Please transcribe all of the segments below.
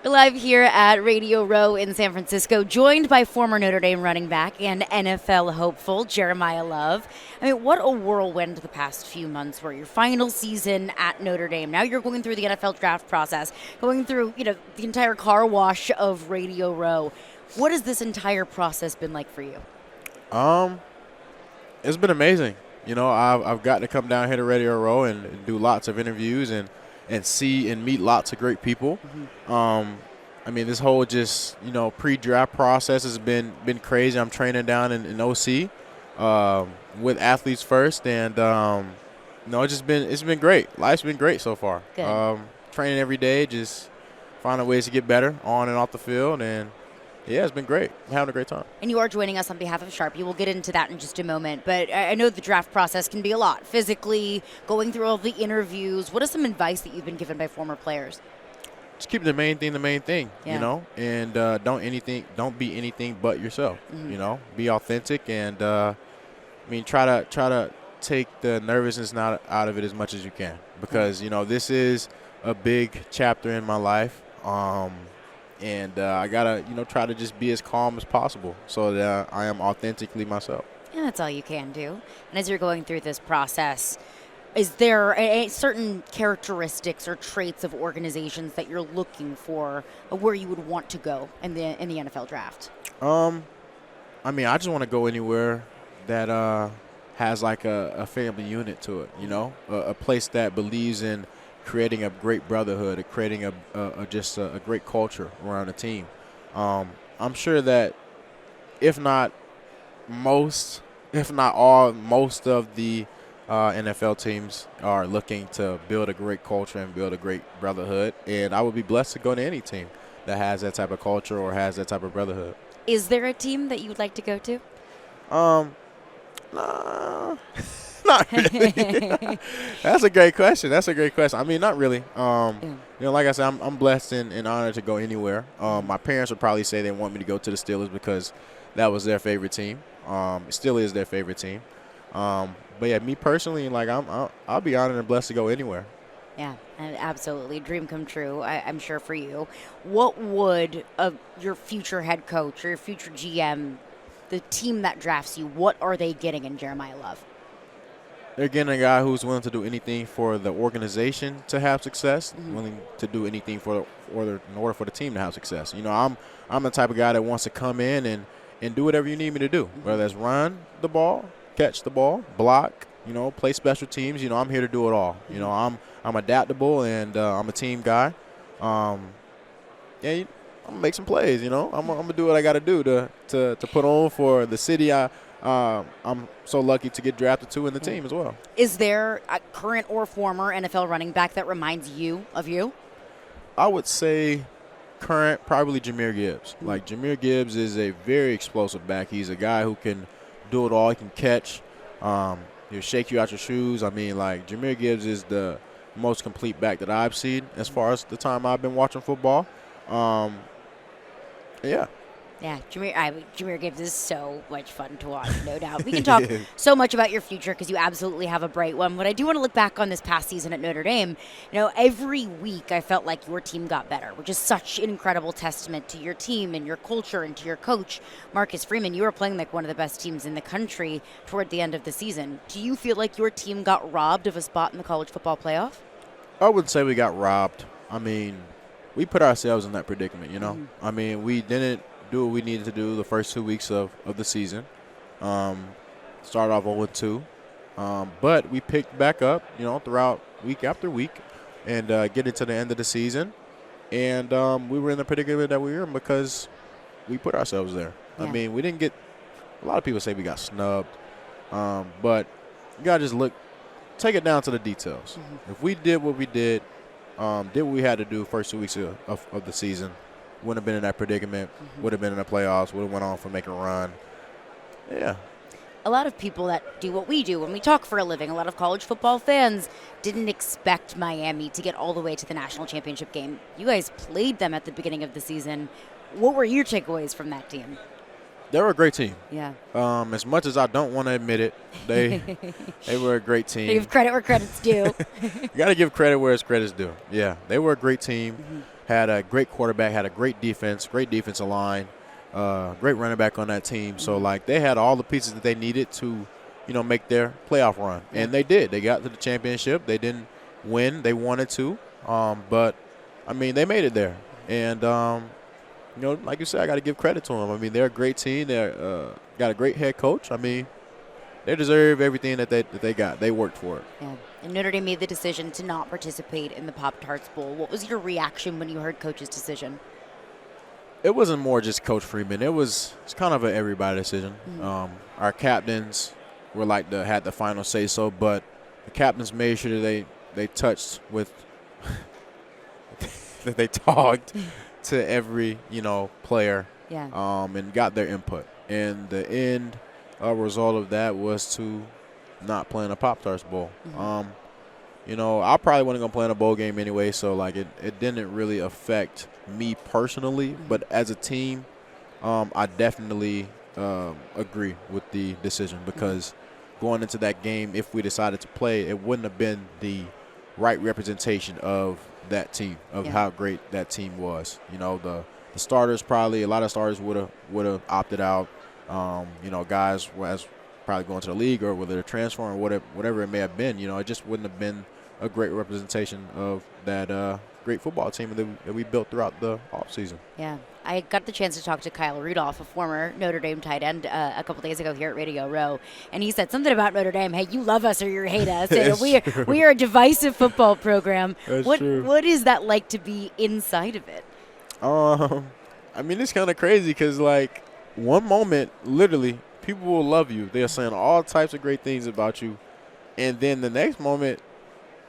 We're live here at Radio Row in San Francisco, joined by former Notre Dame running back and NFL hopeful Jeremiyah Love. I mean, what a whirlwind the past few months were. Your final season at Notre Dame. Now you're going through the NFL draft process, going through, the entire car wash of Radio Row. What has this entire process been like for you? It's been amazing. I've got to come down here to Radio Row and do lots of interviews and see and meet lots of great people. This whole just, pre-draft process has been crazy. I'm training down in OC with athletes first, and it's been great. Life's been great so far. Good. Training every day, just finding ways to get better on and off the field, and yeah, it's been great. I'm having a great time. And you are joining us on behalf of Sharp. You will get into that in just a moment. But I know the draft process can be a lot. Physically, going through all the interviews. What is some advice that you've been given by former players? Just keep the main thing, Yeah. and don't be anything but yourself. Be authentic, and try to take the nervousness out of it as much as you can, because this is a big chapter in my life. And I got to, try to just be as calm as possible so that I am authentically myself. And that's all you can do. And as you're going through this process, is there a certain characteristics or traits of organizations that you're looking for where you would want to go in the NFL draft? I just want to go anywhere that has like a family unit to it, a place that believes in creating a great brotherhood, creating a great culture around the team. I'm sure that if not all, most of the NFL teams are looking to build a great culture and build a great brotherhood, and I would be blessed to go to any team that has that type of culture or has that type of brotherhood. Is there a team that you would like to go to? Nah. Not really. That's a great question. Not really. Like I said, I'm blessed and honored to go anywhere. My parents would probably say they want me to go to the Steelers because that was their favorite team. It still is their favorite team. But yeah, me personally, I'll be honored and blessed to go anywhere. Yeah, absolutely. Dream come true, I'm sure, for you. What would your future head coach or your future GM, the team that drafts you, what are they getting in Jeremiyah Love? They're getting a guy who's willing to do anything for the organization to have success, willing to do anything in order for the team to have success. I'm the type of guy that wants to come in and do whatever you need me to do, whether that's run the ball, catch the ball, block, play special teams. I'm here to do it all. I'm adaptable, and I'm a team guy. I'm gonna make some plays. I'm gonna do what I got to do to put on for the city. I'm so lucky to get drafted to in the team as well. Is there a current or former NFL running back that reminds you of you? I would say current, probably Jahmyr Gibbs. Jahmyr Gibbs is a very explosive back. He's a guy who can do it all. He can catch. He'll shake you out your shoes. Jahmyr Gibbs is the most complete back that I've seen as far as the time I've been watching football. Yeah. Yeah, Jahmyr Gibbs is so much fun to watch, no doubt. We can talk so much about your future because you absolutely have a bright one. But I do want to look back on this past season at Notre Dame. Every week I felt like your team got better, which is such an incredible testament to your team and your culture and to your coach, Marcus Freeman. You were playing like one of the best teams in the country toward the end of the season. Do you feel like your team got robbed of a spot in the college football playoff? I wouldn't say we got robbed. We put ourselves in that predicament, we didn't do what we needed to do the first 2 weeks of the season. Started off 0-2. But we picked back up, throughout week after week and get into the end of the season. And we were in the predicament that we were in because we put ourselves there. Yeah. We didn't get – a lot of people say we got snubbed. But you got to just take it down to the details. If we did what we did what we had to do first 2 weeks of the season, wouldn't have been in that predicament, would have been in the playoffs, would have went on for making a run. Yeah. A lot of people that do what we do when we talk for a living, a lot of college football fans didn't expect Miami to get all the way to the national championship game. You guys played them at the beginning of the season. What were your takeaways from that team? They were a great team. Yeah. As much as I don't want to admit it, they were a great team. Give credit where credit's due. You got to give credit where it's credit's due. Yeah, they were a great team. had a great quarterback, had a great defensive line, great running back on that team. So, like, they had all the pieces that they needed to, make their playoff run. And they did. They got to the championship. They didn't win. They wanted to. But, I mean, they made it there. And, like you said, I got to give credit to them. I mean, they're a great team. They're got a great head coach. I mean, they deserve everything that they got. They worked for it. Yeah. And Notre Dame made the decision to not participate in the Pop-Tarts Bowl. What was your reaction when you heard Coach's decision? It wasn't more just Coach Freeman. It's kind of an everybody decision. Mm-hmm. Our captains were had the final say so, but the captains made sure that they touched with that they talked to every player, and got their input. And the end result of that was to not play in a Pop-Tarts Bowl. Mm-hmm. I probably wasn't gonna play in a bowl game anyway, so like it didn't really affect me personally. Mm-hmm. But as a team, I definitely agree with the decision, because going into that game, if we decided to play, it wouldn't have been the right representation of that team, of how great that team was. The starters, probably a lot of starters would have opted out. Guys was probably going to the league, or whether they're transferring, or whatever it may have been. It just wouldn't have been a great representation of that great football team that we built throughout the offseason. Yeah. I got the chance to talk to Kyle Rudolph, a former Notre Dame tight end, a couple days ago here at Radio Row, and he said something about Notre Dame. Hey, you love us or you hate us. We are a divisive football program. That's true. What is that like to be inside of it? I mean, it's kind of crazy because, like, one moment, literally, people will love you. They're saying all types of great things about you, and then the next moment,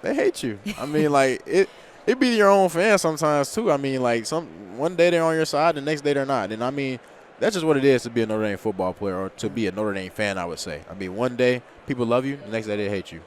they hate you. I mean, like, it be your own fans sometimes too. I mean, like, one day they're on your side, the next day they're not. And I mean, that's just what it is to be a Notre Dame football player, or to be a Notre Dame fan, I would say. I mean, one day people love you, the next day they hate you.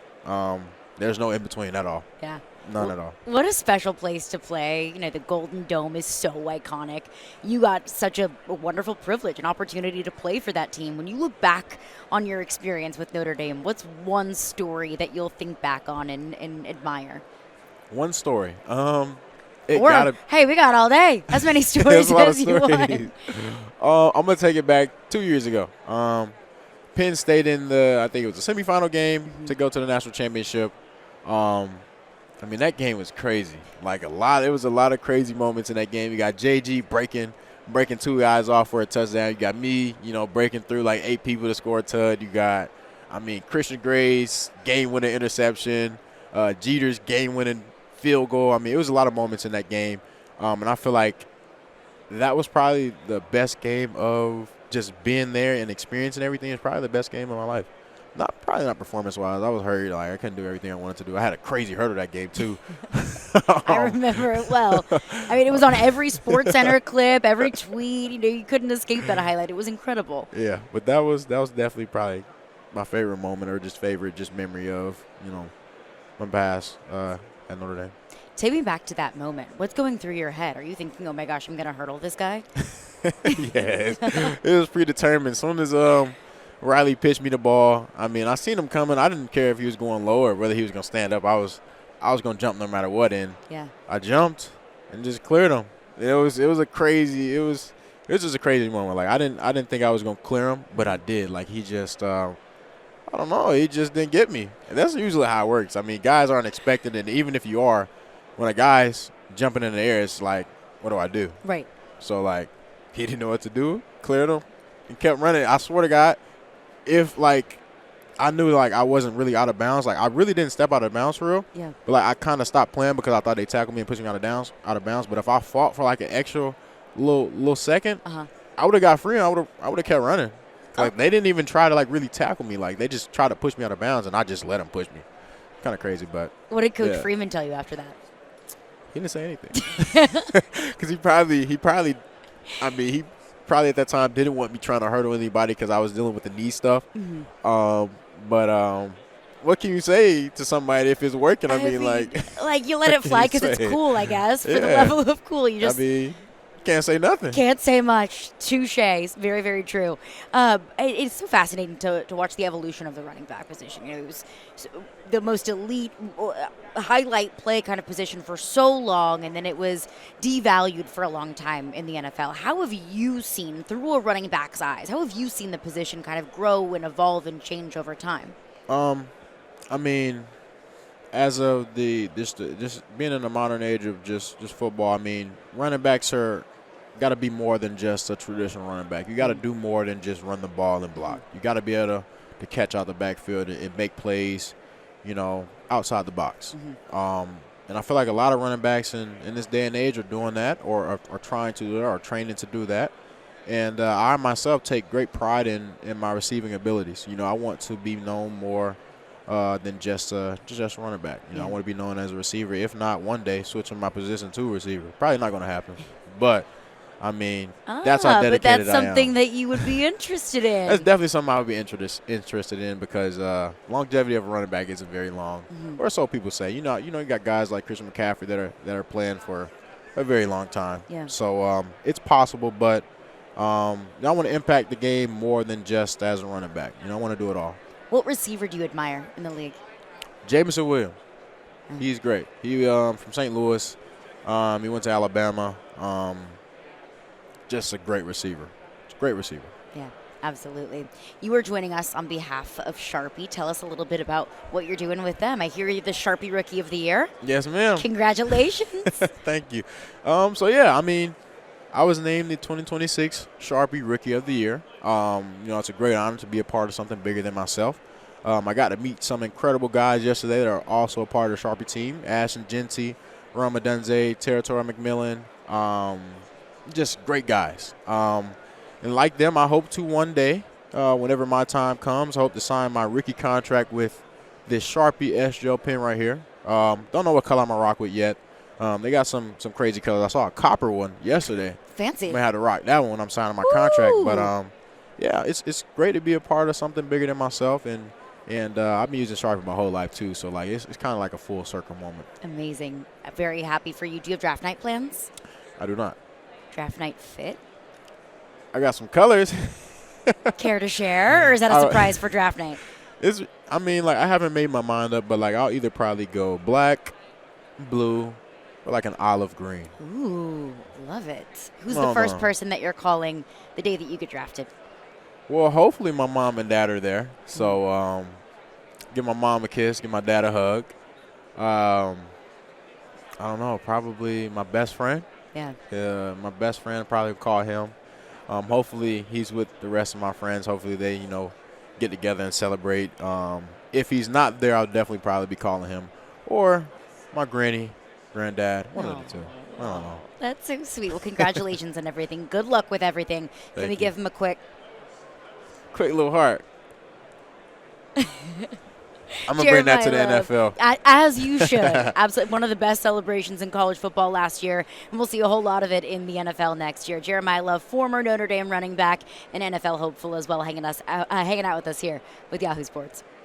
There's no in between at all. Yeah. None at all. What a special place to play. The Golden Dome is so iconic. You got such a wonderful privilege, an opportunity to play for that team. When you look back on your experience with Notre Dame, what's one story that you'll think back on and admire? One story. Hey, we got all day. As many stories as you want. I'm going to take it back 2 years ago. Penn State in I think it was the semifinal game to go to the national championship. I mean, that game was crazy. Like, there was a lot of crazy moments in that game. You got JG breaking two guys off for a touchdown. You got me, breaking through like 8 people to score a tud. You got, Christian Gray's game-winning interception, Jeter's game-winning field goal. I mean, it was a lot of moments in that game. And I feel like that was probably the best game of just being there and experiencing everything. It's probably the best game of my life. Probably not performance-wise. I was hurt. Like, I couldn't do everything I wanted to do. I had a crazy hurdle that game, too. I remember it well. I mean, it was on every SportsCenter clip, every tweet. You couldn't escape that highlight. It was incredible. Yeah, but that was definitely probably my favorite moment, or just memory of, my past at Notre Dame. Take me back to that moment. What's going through your head? Are you thinking, oh, my gosh, I'm going to hurdle this guy? Yeah, it was predetermined. As soon as Riley pitched me the ball, I mean, I seen him coming. I didn't care if he was going low or whether he was going to stand up. I was going to jump no matter what, and I jumped and just cleared him. It was just a crazy moment. Like, I didn't think I was going to clear him, but I did. Like, he just I don't know, he just didn't get me. And that's usually how it works. I mean, guys aren't expecting it, and even if you are, when a guy's jumping in the air, it's like, what do I do? Right. So, like, he didn't know what to do, cleared him, and kept running. I swear to God, if, like, I knew, like, I wasn't really out of bounds. Like, I really didn't step out of bounds for real. Yeah. But, like, I kind of stopped playing because I thought they tackled me and pushed me out of bounds. But if I fought for, like, an extra little second, I would have got free and I would have kept running. Like, they didn't even try to, like, really tackle me. Like, they just tried to push me out of bounds, and I just let them push me. Kind of crazy, but. What did Coach Freeman tell you after that? He didn't say anything. Because he probably at that time didn't want me trying to hurdle anybody because I was dealing with the knee stuff. Mm-hmm. But what can you say to somebody if it's working? I mean, like you let it fly because it's cool, I guess. For the level of cool, you just. I mean, Can't say nothing. Can't say much. Touche. Very, very true. It's so fascinating to watch the evolution of the running back position. It was the most elite highlight play kind of position for so long, and then it was devalued for a long time in the NFL. How have you seen, through a running back's eyes, how have you seen the position kind of grow and evolve and change over time? I mean, as of just being in the modern age of just football, I mean, running backs got to be more than just a traditional running back. You got to do more than just run the ball and block. You got to be able to catch out the backfield and make plays, outside the box. And I feel like a lot of running backs in this day and age are doing that, or are trying to, or training to do that. And I myself take great pride in my receiving abilities. I want to be known more than just running back. I want to be known as a receiver. If not, one day switching my position to receiver. Probably not going to happen, but I mean, that's how dedicated I am. But that's something that you would be interested in. That's definitely something I would be interested in because longevity of a running back isn't very long, or so people say. You got guys like Christian McCaffrey that are playing for a very long time. Yeah. So it's possible, but I want to impact the game more than just as a running back. I want to do it all. What receiver do you admire in the league? Jameson Williams. He's great. He from St. Louis. He went to Alabama. Just a great receiver. Great receiver. Yeah, absolutely. You are joining us on behalf of Sharpie. Tell us a little bit about what you're doing with them. I hear you're the Sharpie Rookie of the Year. Yes, ma'am. Congratulations. Thank you. I mean, I was named the 2026 Sharpie Rookie of the Year. It's a great honor to be a part of something bigger than myself. I got to meet some incredible guys yesterday that are also a part of the Sharpie team. Ashton Genty, Roma Dunze, Territory McMillan. Just great guys. And like them, I hope to one day, whenever my time comes, I hope to sign my rookie contract with this Sharpie S-Gel pen right here. Don't know what color I'm going to rock with yet. They got some crazy colors. I saw a copper one yesterday. Fancy. I may have to rock that one when I'm signing my contract. But, it's great to be a part of something bigger than myself. And I've been using Sharpie my whole life, too. So, it's kind of like a full circle moment. Amazing. Very happy for you. Do you have draft night plans? I do not. Draft night fit? I got some colors. Care to share, or is that a surprise for draft night? I haven't made my mind up, but I'll either probably go black, blue, or an olive green. Ooh, love it. Who's the first person that you're calling the day that you get drafted? Well, hopefully my mom and dad are there. So give my mom a kiss, give my dad a hug. I don't know, probably my best friend. Yeah. My best friend, probably call him. Hopefully he's with the rest of my friends. Hopefully they, get together and celebrate. If he's not there, I'll definitely probably be calling him. Or my granny, granddad, one of the two. I don't know. That's so sweet. Well, congratulations on everything. Good luck with everything. Let me give him a quick little heart. I'm going to bring that to the NFL. As you should. Absolutely. One of the best celebrations in college football last year, and we'll see a whole lot of it in the NFL next year. Jeremiyah Love, former Notre Dame running back and NFL hopeful as well, hanging out with us here with Yahoo Sports.